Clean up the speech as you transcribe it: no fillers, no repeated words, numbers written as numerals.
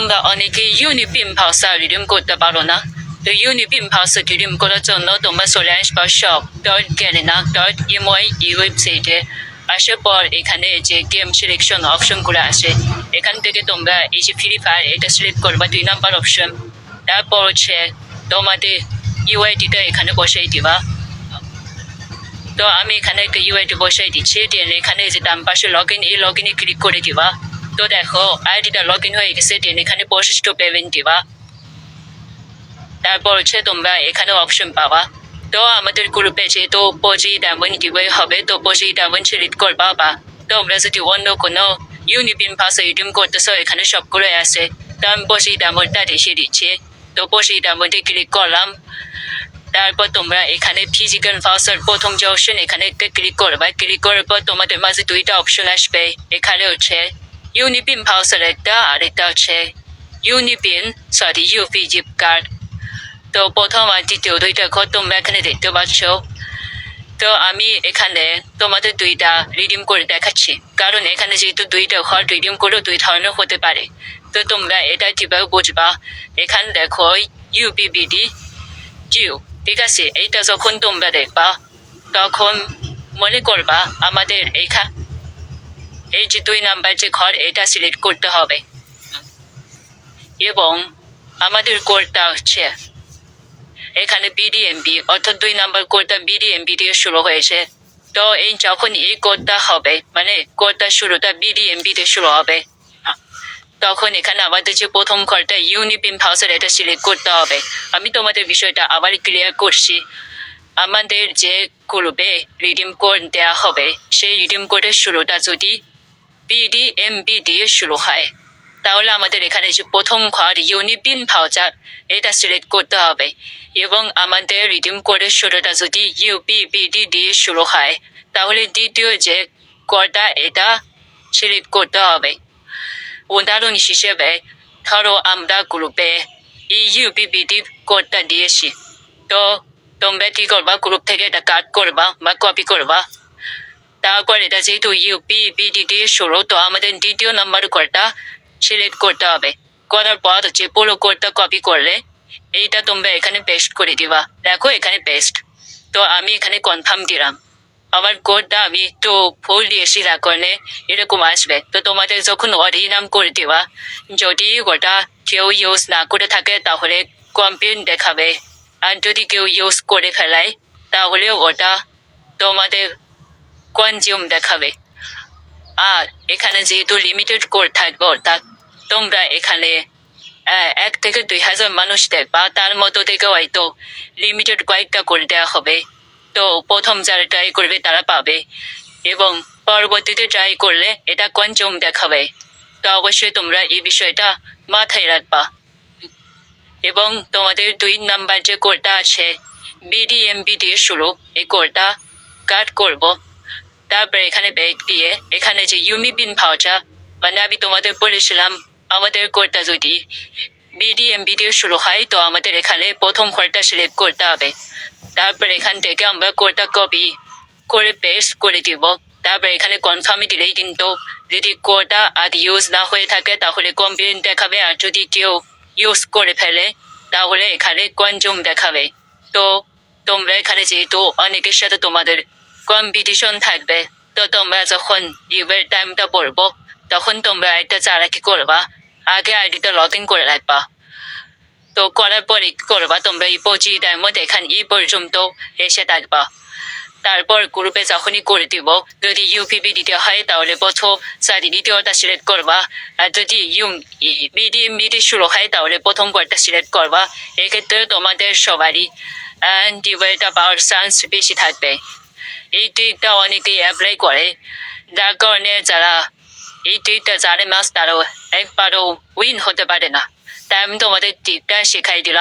তোমরা অনেকে ইউনিপিন ভাষা রিডিম করতে পারো না। তো ইউনিপিন ভাষা রিডিম করার জন্য তোমরা চলে আসবা shop.garena.my এই ওয়েবসাইটে। আসার পর এখানে যে গেম সিলেকশন অপশনগুলো আসে, এখান থেকে তোমরা এই যে ফ্রি ফায়ার এটা সিলেক্ট করবা 2 নাম্বার অপশন। তারপর হচ্ছে তোমাদের ইউআইডিটা এখানে বসাই দিবা। তো আমি এখানে একটা ইউআইডি বসাই দিচ্ছি। দেন এখানে যে ডান পাশে লগ ইন, এই লগ ইনে ক্লিক করে দিবা। তো দেখো আইডিটা লগ ইন হয়ে গেছে। দেন এখানে প্রসেস টু পেমেন্ট দিবা। তারপর হচ্ছে তোমরা এখানে অপশন পাবা। তো আমাদের গ্রুপে যেহেতু পজি ডায়মন্ড গিভওয়ে হবে, তো পজি ডায়মন্ড সিলেক্ট করবা। বা তোমরা যদি অন্য কোনো ইউনিপিন ভাষা রিডিম করতেছো, এখানে সবগুলো আছে। তো আমি পজি ডায়মন্ডটা দেখিয়ে দিচ্ছি। তো পজি ডায়মন্ডে ক্লিক করলাম। তারপর তোমরা এখানে ফিজিক্যাল ভাষার প্রথম যে অপশন, এখানে একটা ক্লিক করবা। ক্লিক করার পর তোমাদের মাঝে দুইটা অপশন আসবে। এখানে হচ্ছে ইউনিপিন ভাষার একটা, আর একটা হচ্ছে ইউপি জিপ কার্ড। তো প্রথম আর দ্বিতীয় দুইটা ঘর তোমরা এখানে দেখতে পাচ্ছ। তো আমি এখানে তোমাদের দুইটা রিডিম করে দেখাচ্ছি, কারণ এখানে যেহেতু দুইটা ঘর রিডিম করে দুই ধরনের হতে পারে। তো তোমরা এটা কিভাবে বুঝবা, এখানে দেখো ইউপিবিডি জিও, ঠিক আছে। এইটা যখন তোমরা দেখবা তখন মনে করবা আমাদের এই যে 2 নাম্বার যে ঘর, এটা সিলেক্ট করতে হবে। এবং আমাদের কোডটা হচ্ছে এখানে বিডিএমবি, অর্থাৎ 2 নাম্বার কোডটা বিডিএমবি দিয়ে শুরু হয়েছে। তো এই যখন এই কোডটা হবে, মানে কোডটা শুরুটা বিডিএমবি দিয়ে শুরু হবে, তখন এখানে আমাদের যে প্রথম ঘরটা ইউনিপিন ভাষার, এটা সিলেক্ট করতে হবে। আমি তোমাদের বিষয়টা আবার ক্লিয়ার করছি। আমাদের যে গ্রুপে রিডিম কোড দেওয়া হবে, সেই রিডিম কোডের শুরুটা যদি বিডিএমবি দিয়ে শুরু হয়, তাহলে আমাদের এখানে যে প্রথম ঘর ইউনিপিন ভাউচার, এটা সিলেক্ট করতে হবে। এবং আমাদের রিডিম কোডের শুরুটা যদি ইউপিবিডি দিয়ে শুরু হয়, তাহলে দ্বিতীয় যে কোডটা, এটা সিলেক্ট করতে হবে। উদাহরণ হিসেবে ধরো আমরা গ্রুপে এই ইউপিবিডি কোডটা দিয়েছি। তো তোমরা কি করবা, গ্রুপ থেকে এটা কাট করবা বা কপি করবা। তারপর এটা যেহেতু ইউপিবিডি দিয়ে শুরু, তো আমাদের দ্বিতীয় নাম্বার কোডটা সিলেক্ট করতে হবে। করার পর যে পুরো কোডটা কপি করলে এইটা তোমরা এখানে পেস্ট করে দিবা। দেখো এখানে পেস্ট। তো আমি এখানে কনফার্ম দিলাম। আমার কোডটা আমি একটু ভুল দিয়েছি, যার কারণে এরকম আসবে। তো তোমাদের যখন অরিজিনাল করে দিবা, যদি ওটা কেউ ইউজ না করে থাকে তাহলে কমপ্লেন দেখাবে। আর যদি কেউ ইউজ করে ফেলায়, তাহলে ওটা তোমাদের কনজিউম দেখাবে। আর এখানে যেহেতু লিমিটেড কোড থাকবে, অর্থাৎ তোমরা এখানে 1 থেকে 2,000 মানুষ দেখবা, তার মতো থেকে হয়তো লিমিটেড কয়েকটা করে দেওয়া হবে। তো প্রথম যারা ট্রাই করবে তারা পাবে, এবং পরবর্তীতে ট্রাই করলে এটা কনজিউম দেখাবে। তো অবশ্যই তোমরা এই বিষয়টা মাথায় রাখবা। এবং তোমাদের 2 নাম্বার যে কোডটা আছে বিডিএমবি দিয়ে শুরু, এই কোডটা কাট করব। তারপরে এখানে ব্যাক দিয়ে এখানে যে ইউনিপিন ভাউচার, মানে আমি তোমাদের বলেছিলাম আমাদের কোডটা যদি বিডিএমবি দিয়ে শুরু হয়, তো আমাদের এখানে প্রথম ঘরটা সিলেক্ট করতে হবে। তারপর এখান থেকে আমরা কোডটা কপি করে পেস্ট করে দিব। তারপর এখানে কনফার্মে দিলেই কিন্তু যদি কোডটা আর ইউজ না হয়ে থাকে, তাহলে কমপ্লেন দেখাবে। আর যদি কেউ ইউজ করে ফেলে, তাহলে এখানে কনজিউম দেখাবে। তো তোমরা এখানে যেহেতু অনেকের সাথে তোমাদের কম্পিটিশন থাকবে, তো তোমরা যখন ইভেন্ট টাইমটা পড়বো, তখন তোমরা একটা চারা কি করবা, আগে আইডিটা লগ ইন করে রাখবা। তো করার পরে কি করবা, তোমরা এই পজি ডায়মন্ড এখানে এই পর্যন্ত এসে থাকবা। তারপর গ্রুপে যখনই করে দিব, যদি ইউপিবি দিতে হয় তাহলে প্রথম দ্বিতীয়টা সিলেক্ট করবা। আর যদি বিডিএমবি শুরু হয়, তাহলে প্রথম কোডটা সিলেক্ট করবা। এক্ষেত্রে তোমাদের সবারই ডিভাইডটা পাওয়ার চান্স বেশি থাকবে। এই ট্রিকটা অনেকেই অ্যাপ্লাই করে, যার কারণে যারা এই ট্রিকটা জানে না, তারাও একবারও উইন হতে পারে না। তাই আমি তোমাদের ট্রিকটা শেখাই দিলাম।